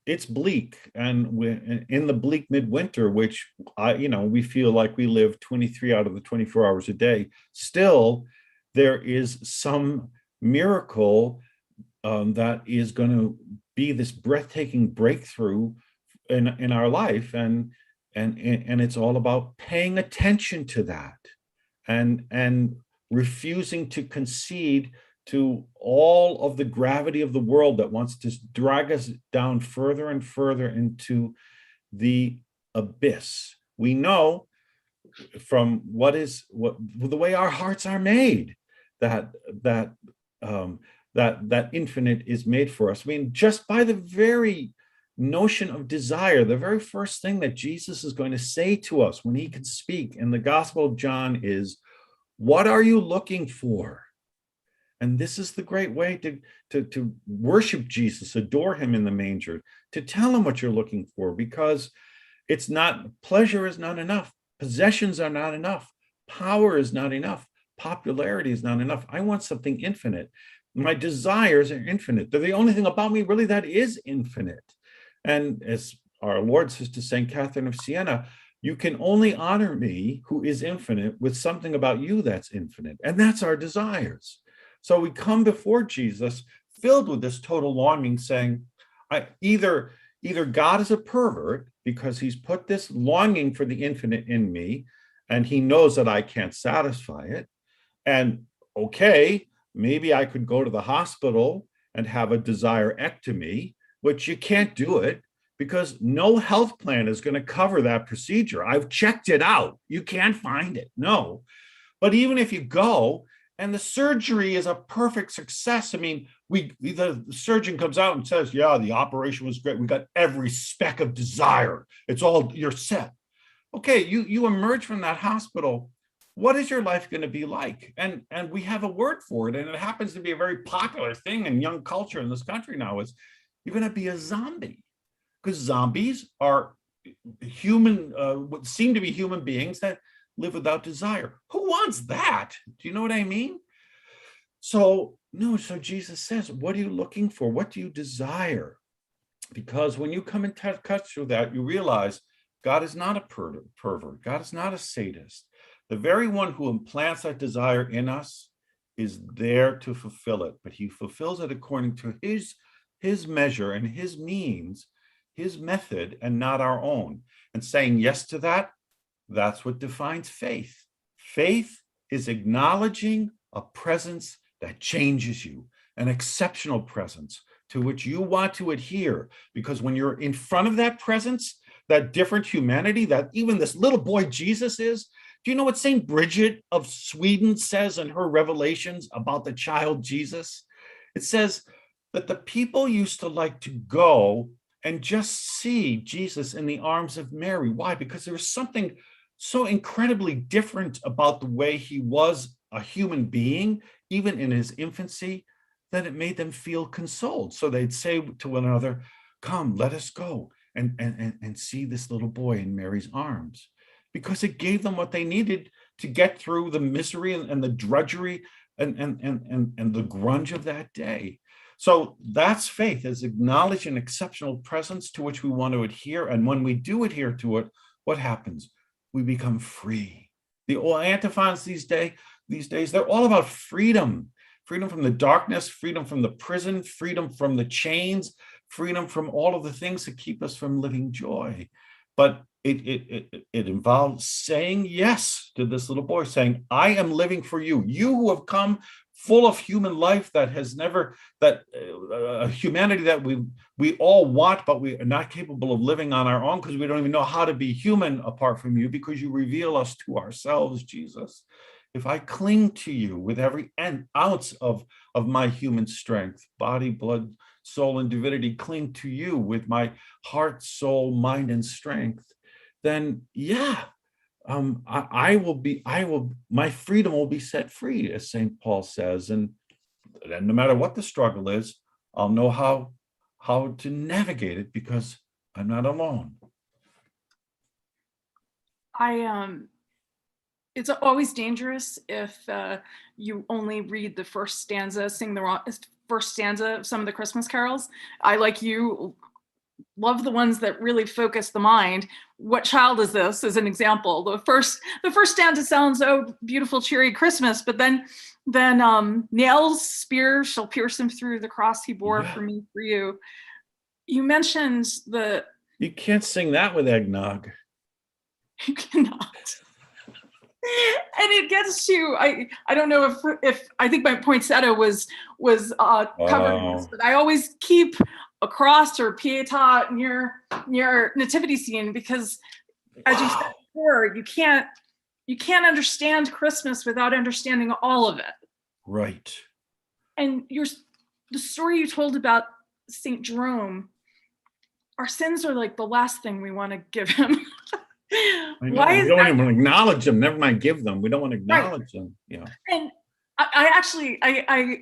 B: it's bleak, and we're in the bleak midwinter, which we feel like we live 23 out of the 24 hours a day. Still, there is some miracle that is going to be this breathtaking breakthrough in our life, and it's all about paying attention to that, and refusing to concede to all of the gravity of the world that wants to drag us down further and further into the abyss. We know from the way our hearts are made that infinite is made for us. I mean, just by the very notion of desire, the very first thing that Jesus is going to say to us when he can speak in the Gospel of John is, "What are you looking for?" And this is the great way to worship Jesus, adore him in the manger, to tell him what you're looking for, because it's not, pleasure is not enough, possessions are not enough, power is not enough, popularity is not enough. I want something infinite. My desires are infinite. They're the only thing about me really that is infinite. And as our Lord says to St. Catherine of Siena, you can only honor me, who is infinite, with something about you that's infinite. And that's our desires. So we come before Jesus filled with this total longing, saying, either God is a pervert because he's put this longing for the infinite in me, and he knows that I can't satisfy it. And okay, maybe I could go to the hospital and have a desirectomy, which you can't do it because no health plan is going to cover that procedure. I've checked it out. You can't find it. No. But even if you go and the surgery is a perfect success, I mean, the surgeon comes out and says, yeah, the operation was great. We got every speck of desire. It's all, you're set. Okay, you emerge from that hospital. What is your life going to be like? And we have a word for it, and it happens to be a very popular thing in young culture in this country now, is you're going to be a zombie, because zombies are human, what seem to be human beings that live without desire. Who wants that? Do you know what I mean? So Jesus says, what are you looking for? What do you desire? Because when you come in touch with that, you realize God is not a pervert. God is not a sadist. The very one who implants that desire in us is there to fulfill it, but he fulfills it according to his measure and his means, his method, and not our own. And saying yes to that, that's what defines faith. Faith is acknowledging a presence that changes you, an exceptional presence to which you want to adhere. Because when you're in front of that presence, that different humanity that even this little boy Jesus is, do you know what St. Bridget of Sweden says in her revelations about the child Jesus? It says that the people used to like to go and just see Jesus in the arms of Mary. Why? Because there was something so incredibly different about the way he was a human being, even in his infancy, that it made them feel consoled. So they'd say to one another, come, let us go and see this little boy in Mary's arms, because it gave them what they needed to get through the misery and the drudgery and the grunge of that day. So that's faith, is acknowledge an exceptional presence to which we want to adhere. And when we do adhere to it, what happens? We become free. The old antiphons these days, they're all about freedom. Freedom from the darkness, freedom from the prison, freedom from the chains, freedom from all of the things that keep us from living joy. But it involves saying yes to this little boy, saying, I am living for you. You who have come full of human life that has never, a humanity that we all want, but we are not capable of living on our own because we don't even know how to be human apart from you, because you reveal us to ourselves, Jesus. If I cling to you with every ounce of my human strength, body, blood, soul, and divinity, cling to you with my heart, soul, mind, and strength, then my freedom will be set free, as St. Paul says. And no matter what the struggle is, I'll know how to navigate it because I'm not alone.
A: It's always dangerous if you only read the first stanza, sing the first stanza of some of the Christmas carols. I, like you, love the ones that really focus the mind. What child is this? As an example, the first stanza sounds, oh, beautiful, cheery Christmas, but then then nails, spear shall pierce him through the cross he bore
B: Yeah.
A: for me, for you. You mentioned
B: You can't sing that with eggnog.
A: you cannot. And it gets to, I don't know if I think my poinsettia was covering this, but I always keep a cross or pietà near nativity scene, because as you said before, you can't understand Christmas without understanding all of it.
B: Right.
A: And the story you told about Saint Jerome, our sins are like the last thing we want to give him.
B: I know. We don't even acknowledge them. Never mind give them. We don't want to acknowledge them. Yeah.
A: And I actually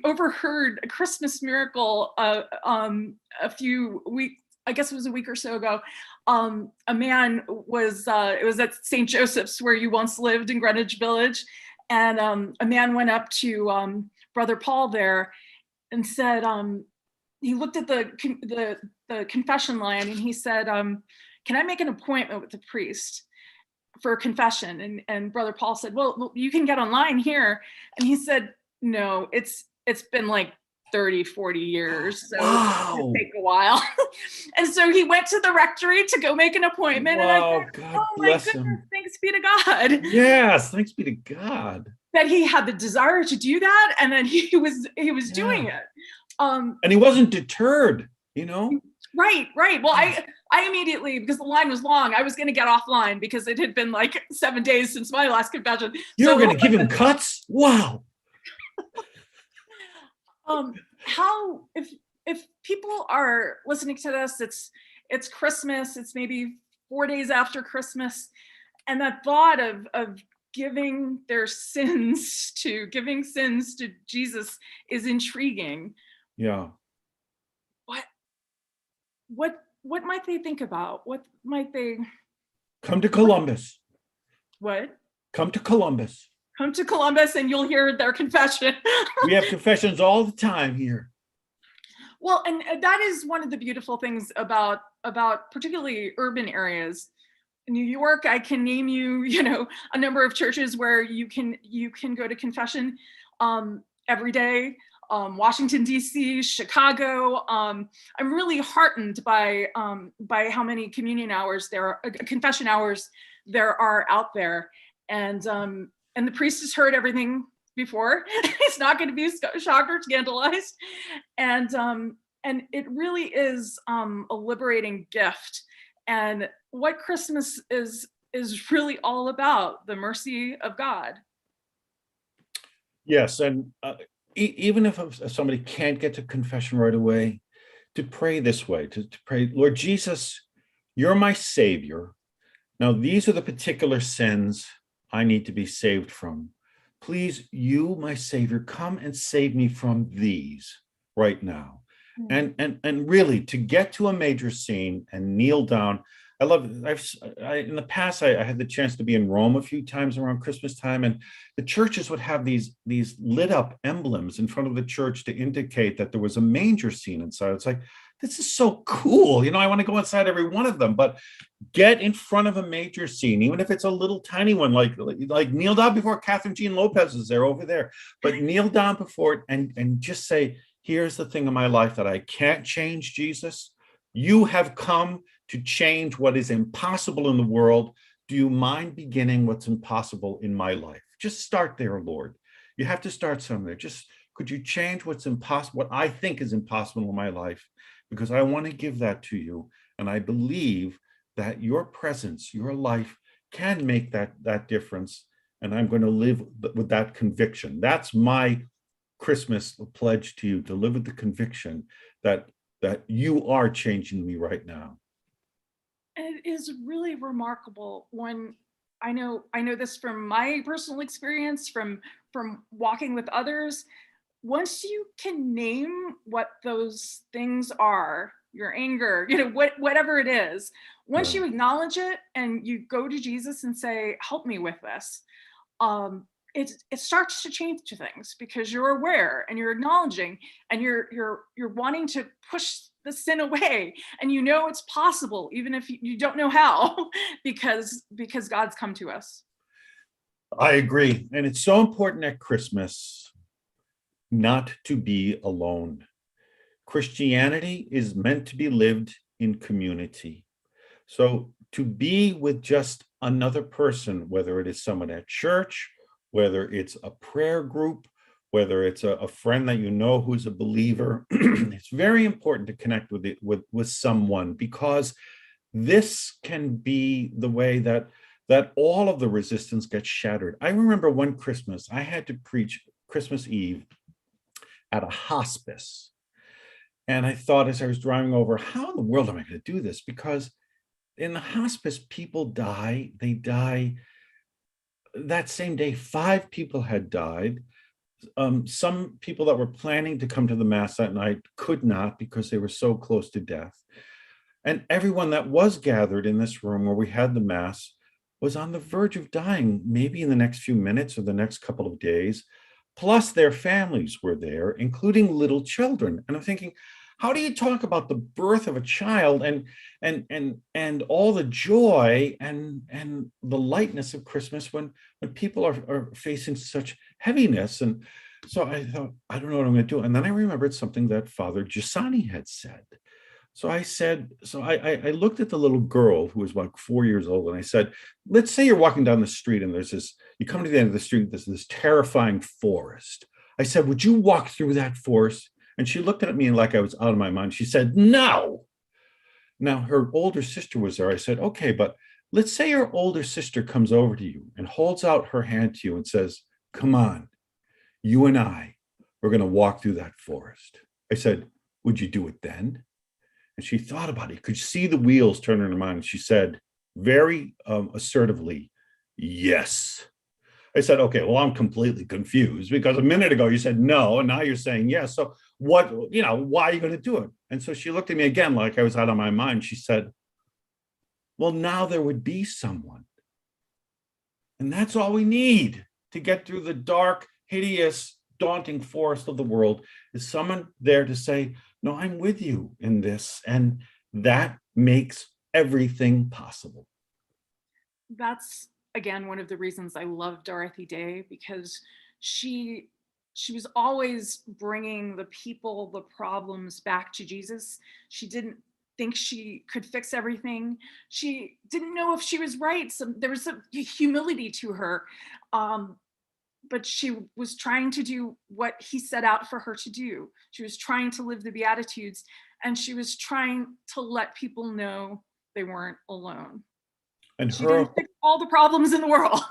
A: overheard a Christmas miracle a few weeks, I guess it was a week or so ago. A man was it was at St. Joseph's, where you once lived in Greenwich Village, and a man went up to Brother Paul there and said, he looked at the confession line and he said, can I make an appointment with the priest for a confession? And Brother Paul said, well, you can get online here. And he said, no, it's been like 30, 40 years. So it'll take a while. And so he went to the rectory to go make an appointment.
B: Wow,
A: And I thought,
B: God
A: oh my
B: bless
A: goodness,
B: him.
A: thanks be to God.
B: Yes, thanks be to God.
A: That he had the desire to do that, and then he was doing it.
B: And he wasn't deterred, you know?
A: Right. Well, I immediately, because the line was long, I was going to get offline because it had been like 7 days since my last confession.
B: You were going to give him cuts? Wow.
A: How, if people are listening to this, it's Christmas, it's maybe 4 days after Christmas, and that thought of giving sins to Jesus is intriguing.
B: Yeah.
A: What might they think about? What might they?
B: Come to Columbus.
A: What?
B: Come to Columbus.
A: Come to Columbus and you'll hear their confession.
B: We have confessions all the time here.
A: Well, and that is one of the beautiful things about particularly urban areas. In New York, I can name you, a number of churches where you can go to confession every day. Washington, D.C., Chicago. I'm really heartened by how many communion hours confession hours there are out there. And the priest has heard everything before. He's not going to be shocked or scandalized. And it really is a liberating gift. And what Christmas is really all about, the mercy of God.
B: Yes, and even if somebody can't get to confession right away, to pray this way, to pray, Lord Jesus, you're my Savior. Now, these are the particular sins I need to be saved from. Please, you, my Savior, come and save me from these right now. And really, to get to a major scene and kneel down. I love it. In the past, I had the chance to be in Rome a few times around Christmas time, and the churches would have these lit up emblems in front of the church to indicate that there was a manger scene inside. It's like, this is so cool. I want to go inside every one of them, but get in front of a major scene, even if it's a little tiny one, like kneel down before Catherine Jean Lopez is there over there, but kneel down before it and just say, here's the thing in my life that I can't change, Jesus. You have come to change what is impossible in the world. Do you mind beginning what's impossible in my life? Just start there, Lord. You have to start somewhere. Just, could you change what's impossible, what I think is impossible in my life? Because I want to give that to you. And I believe that your presence, your life can make that difference. And I'm going to live with that conviction. That's my Christmas pledge to you, to live with the conviction that you are changing me right now.
A: And it is really remarkable when I know this from my personal experience, from walking with others. Once you can name what those things are, your anger, whatever it is, once you acknowledge it and you go to Jesus and say, help me with this, it starts to change things, because you're aware and you're acknowledging and you're wanting to push the sin away, and it's possible even if you don't know how, because God's come to us.
B: I agree. And it's so important at Christmas not to be alone. Christianity is meant to be lived in community. So to be with just another person, whether it is someone at church, whether it's a prayer group, whether it's a friend that you know who's a believer, it's very important to connect with someone, because this can be the way that all of the resistance gets shattered. I remember one Christmas, I had to preach Christmas Eve at a hospice. And I thought, as I was driving over, how in the world am I going to do this? Because in the hospice, people die. They die that same day. 5 people had died. Some people that were planning to come to the Mass that night could not because they were so close to death. And everyone that was gathered in this room where we had the Mass was on the verge of dying, maybe in the next few minutes or the next couple of days. Plus, their families were there, including little children. And I'm thinking, how do you talk about the birth of a child and all the joy and the lightness of Christmas when people are facing such heaviness? And so I thought, I don't know what I'm going to do. And then I remembered something that Father Giussani had said. So I looked at the little girl who was like 4 years old, and I said, let's say you're walking down the street and you come to the end of the street, there's this terrifying forest. I said, would you walk through that forest? And she looked at me like I was out of my mind. She said, no. Now, her older sister was there. I said, okay, but let's say your older sister comes over to you and holds out her hand to you and says, come on, you and I, we're going to walk through that forest. I said, would you do it then? And she thought about it. You could see the wheels turn in her mind. And she said very assertively, yes. I said, okay, well, I'm completely confused because a minute ago you said no, and now you're saying yes. So why are you going to do it? And so she looked at me again like I was out of my mind. She said, well, now there would be someone. And that's all we need to get through the dark, hideous, daunting forest of the world, is someone there to say, no, I'm with you in this. And that makes everything possible.
A: That's, again, one of the reasons I love Dorothy Day, because she was always bringing the people, the problems back to Jesus. She didn't think she could fix everything. She didn't know if she was right. So there was a humility to her. But she was trying to do what he set out for her to do. She was trying to live the Beatitudes, and she was trying to let people know they weren't alone.
B: And
A: she didn't fix all the problems in the world.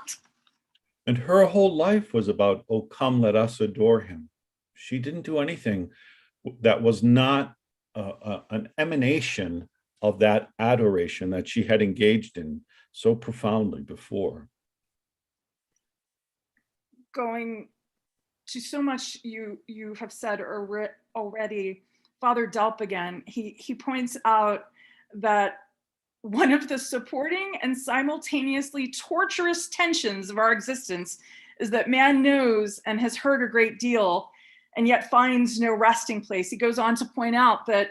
B: And her whole life was about, oh, come, let us adore him. She didn't do anything that was not an emanation of that adoration that she had engaged in so profoundly before.
A: Going to so much you have said already, Father Delp again, he points out that one of the supporting and simultaneously torturous tensions of our existence is that man knows and has heard a great deal and yet finds no resting place. He goes on to point out that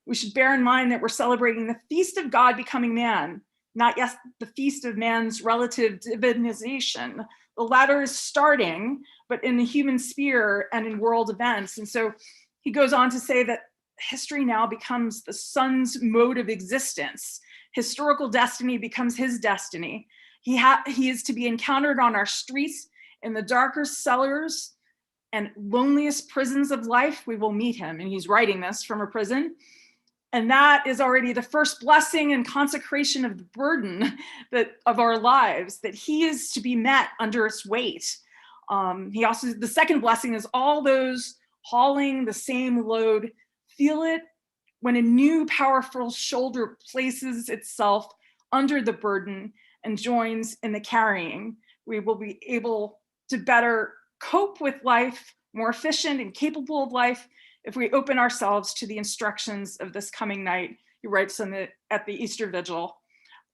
A: we should bear in mind that we're celebrating the feast of God becoming man, not yet the feast of man's relative divinization. The latter is starting, but in the human sphere and in world events. And so he goes on to say that history now becomes the son's mode of existence. Historical destiny becomes his destiny. He is to be encountered on our streets, in the darkest cellars and loneliest prisons of life. We will meet him. And he's writing this from a prison. And that is already the first blessing and consecration of the burden of our lives, that he is to be met under its weight. The second blessing is all those hauling the same load feel it when a new powerful shoulder places itself under the burden and joins in the carrying. We will be able to better cope with life, more efficient and capable of life, if we open ourselves to the instructions of this coming night. He writes at the Easter Vigil,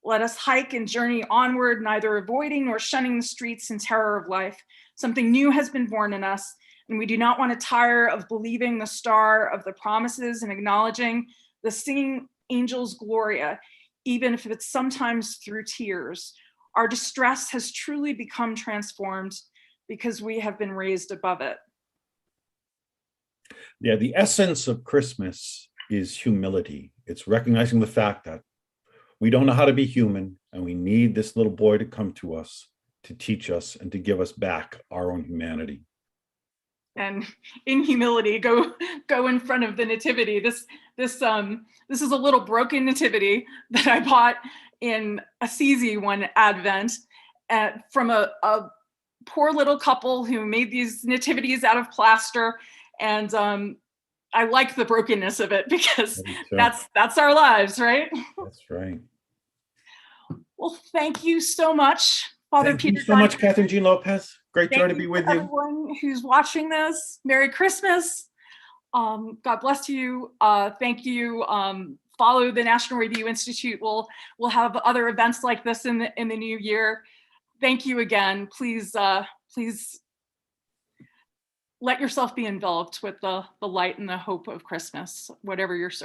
A: let us hike and journey onward, neither avoiding nor shunning the streets and terror of life. Something new has been born in us, and we do not want to tire of believing the star of the promises and acknowledging the singing angels' Gloria, even if it's sometimes through tears. Our distress has truly become transformed because we have been raised above it.
B: Yeah, the essence of Christmas is humility. It's recognizing the fact that we don't know how to be human, and we need this little boy to come to us to teach us and to give us back our own humanity.
A: And in humility, go in front of the nativity. This is a little broken nativity that I bought in Assisi one Advent from a poor little couple who made these nativities out of plaster. And I like the brokenness of it, because that's our lives, right?
B: That's right.
A: Well, thank you so much, Father
B: Thank
A: Peter.
B: you so much, Catherine Jean Lopez. Great joy to be with you.
A: Everyone who's watching this, Merry Christmas. God bless you. Thank you. Follow the National Review Institute. We'll have other events like this in the new year. Thank you again. Please let yourself be enveloped with the light and the hope of Christmas, whatever your circumstances.